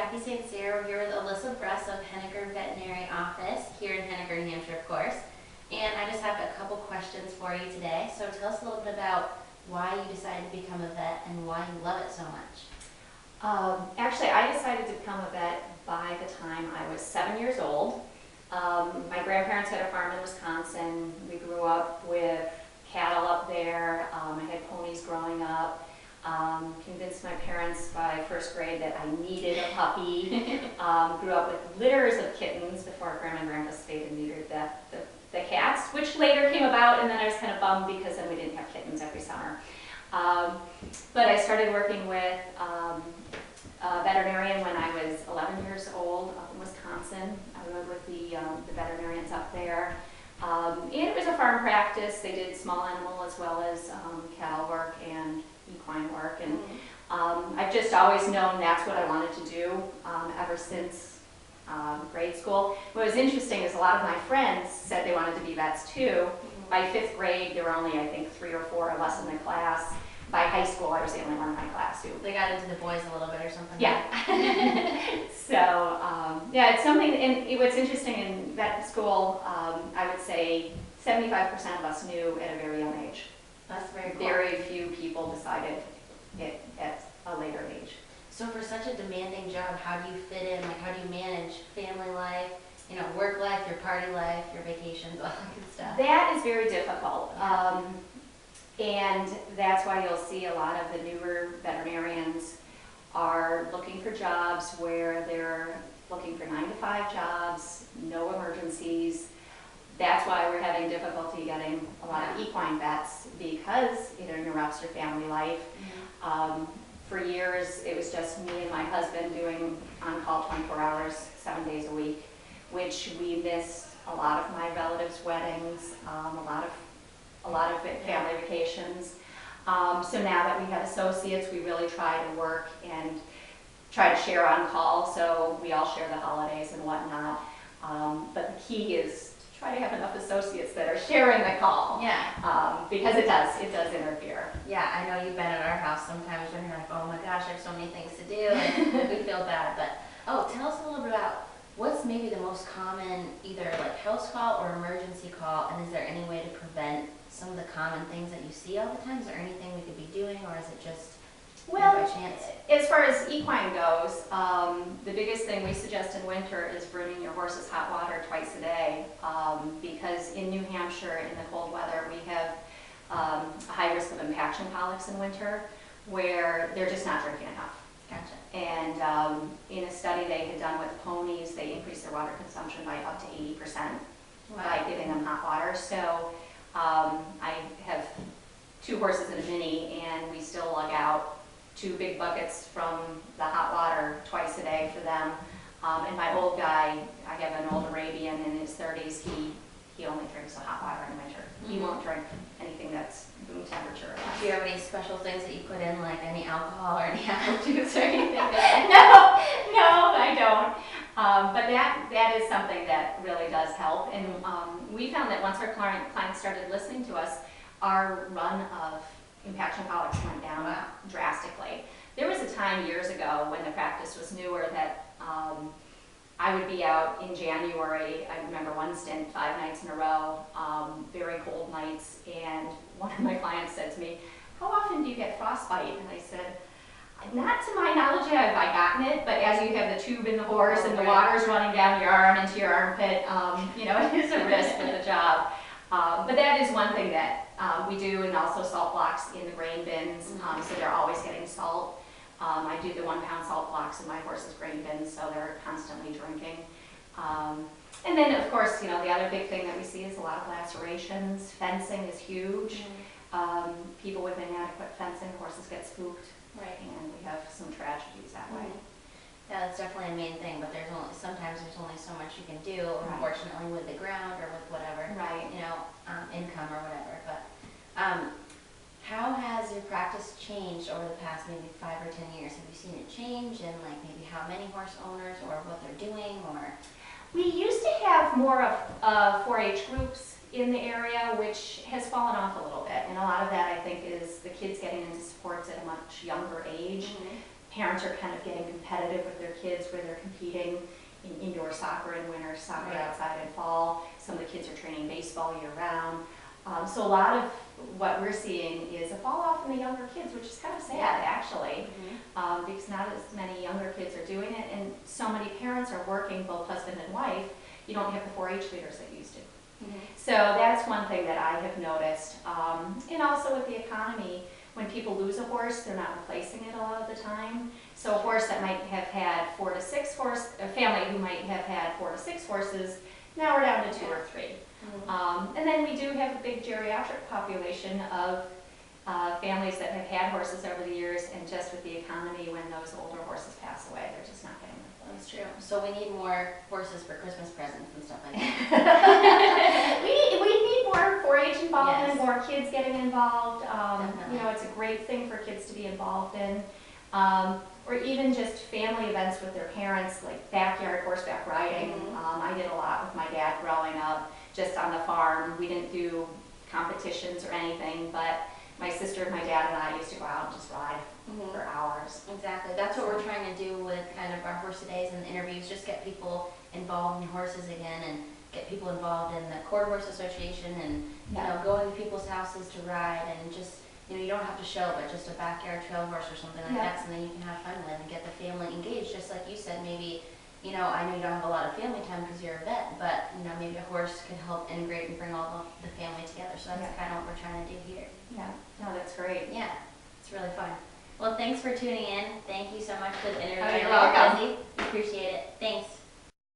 Jacki St. We're here with Alyssa Brust of Henniker Veterinary Office, here in Henniker, New Hampshire, of course. And I just have a couple questions for you today. So tell us a little bit about why you decided to become a vet and why you love it so much. Actually, I decided to become a vet by the time I was 7 years old. My grandparents had a farm in Wisconsin. We grew up with cattle up there. I had ponies growing up. Convinced my parents by first grade that I needed a puppy. Grew up with litters of kittens before Grandma and Grandpa spayed and neutered the cats, which later came about, and then I was kind of bummed because then we didn't have kittens every summer. But I started working with a veterinarian when I was 11 years old up in Wisconsin. I worked with the veterinarians up there. And it was a farm practice. They did small animal as well as cattle work and equine work. And I've just always known that's what I wanted to do ever since grade school. What was interesting is a lot of my friends said they wanted to be vets too. By 5th grade, there were only, I think, 3 or 4 of us in the class. By high school, I was the only one in my class who... They got into the boys a little bit or something? Yeah. So, yeah, it's something, and what's interesting in vet school, I would say 75% of us knew at a very young age. That's very cool. Very few people decided it at a later age. So for such a demanding job, how do you fit in? Like, how do you manage family life, work life, your party life, your vacations, all that good stuff? That is very difficult. And that's why you'll see a lot of the newer veterinarians are looking for jobs where they're looking for 9-to-5 jobs, no emergencies. That's why we're having difficulty getting a lot of equine vets, because it interrupts your family life. For years, it was just me and my husband doing on-call 24 hours, 7 days a week, which we missed a lot of my relatives' weddings, a lot of family vacations. So now that we have associates, we really try to work and try to share on call, so we all share the holidays and whatnot. But the key is to try to have enough associates that are sharing the call. Yeah. Because it does interfere. Yeah, I know you've been at our house sometimes when you're like, oh my gosh, there's so many things to do, and we feel bad. But, tell us a little bit about what's maybe the most common either like house call or emergency call, and is there any way to prevent some of the common things that you see all the time? Is there anything we could be doing, or is it just by chance? As far as equine goes, the biggest thing we suggest in winter is bringing your horses hot water twice a day, because in New Hampshire, in the cold weather, we have a high risk of impaction colics in winter, where they're just not drinking enough. Gotcha. And in a study they had done with ponies, they increased their water consumption by up to 80% by giving them hot water. So I have 2 horses and a mini, and we still lug out 2 big buckets from the hot water twice a day for them. And my old guy, I have an old Arabian in his 30s, he only drinks the hot water in winter. He won't drink anything that's room temperature. Do you have any special things that you put in, like any alcohol or any apple juice or anything? No, I don't. But that is something that really does help. And we found that once our clients started listening to us, our run of impaction colics went down drastically. There was a time years ago when the practice was newer that I would be out in January. I remember one stint, 5 nights in a row, very cold nights, and one of my clients said to me, "How often do you get frostbite?" And I said, "Not to my knowledge have I gotten it, but as you have the tube in the horse and the water's running down your arm into your armpit, it is a risk with the job." But that is one thing that we do, and also salt blocks in the grain bins, so they're always getting salt. I do the 1-pound salt blocks in my horse's grain bins, so they're constantly drinking. And then, of course, the other big thing that we see is a lot of lacerations. Fencing is huge. People with inadequate fencing, horses get spooked. Right. And we have some tragedies that way. Yeah, that's definitely a main thing, but sometimes there's only so much you can do, unfortunately, with the ground or with whatever, income or whatever. But how has your practice changed over the past maybe 5 or 10 years? Have you seen it change, and like maybe how many horse owners or what they're doing? Or we used to have more of 4-H groups in the area, which has fallen off a little bit, and a lot of that I think is the kids getting into sports at a much younger age. parents are kind of getting competitive with their kids where they're competing in indoor soccer in winter, soccer outside in fall. Some of the kids are training baseball year round. So a lot of what we're seeing is a fall off in the younger kids, which is kind of sad actually, because not as many younger kids are doing it, and so many parents are working, both husband and wife. You don't have the 4-H leaders that used to. So that's one thing that I have noticed. And also with the economy, when people lose a horse, they're not replacing it a lot of the time. So a horse that might have had 4 to 6 horses, a family who might have had 4 to 6 horses, now we're down to 2 or 3. And then we do have a big geriatric population of families that have had horses over the years, and just with the economy, when those older horses pass away, they're just not getting replaced. That's true. So we need more horses for Christmas presents and stuff like that. we need more 4-H involvement, more kids getting involved. You know, it's a great thing for kids to be involved in. Or even just family events with their parents, like backyard horseback riding. I did a lot with my dad growing up, just on the farm. We didn't do competitions or anything, but my sister, my dad, and I used to go out and just ride for hours. Exactly. That's what we're trying to do with kind of our horse days and interviews, just get people involved in horses again, and get people involved in the Quarter Horse Association, and you know, going to people's houses to ride, and just, you know, you don't have to show, but just a backyard trail horse or something like that, something you can have fun with and get the family engaged. Just like you said, maybe, you know, I know you don't have a lot of family time because you're a vet, but you know, maybe a horse can help integrate and bring all the family together. So that's kind of what we're trying to do here. Yeah, no, that's great. Yeah, it's really fun. Well, thanks for tuning in. Thank you so much for the interview. Oh, you're welcome. We appreciate it. Thanks.